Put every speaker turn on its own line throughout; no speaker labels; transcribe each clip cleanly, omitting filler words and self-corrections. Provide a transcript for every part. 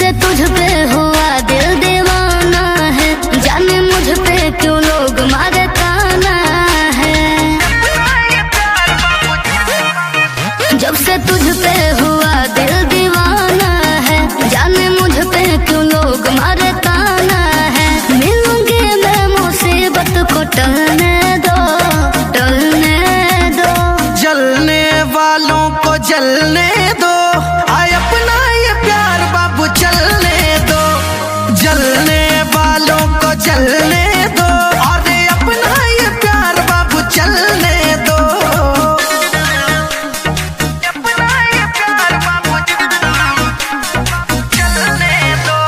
से तुझ पे हुआ दिल दीवाना है, जाने मुझ पे क्यों लोग मारे ताना है। जब से तुझ पे हुआ दिल दीवाना है, जाने मुझ पे क्यों लोग मारे ताना है। मिलूंगी मैं मुसीबत को टलने दो, टलने दो।
जलने वालों को जलने दो, आए अपना ये प्यार बाबू चलने दो। जलने वालों को जलने दो, और अपना ये प्यार बाबू चलने दो। अपना ये प्यार बाबू चलने दो।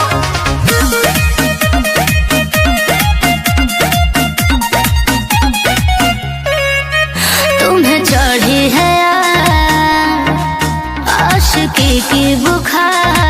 तुम्हें चढ़ी है आशिकी की बुखार,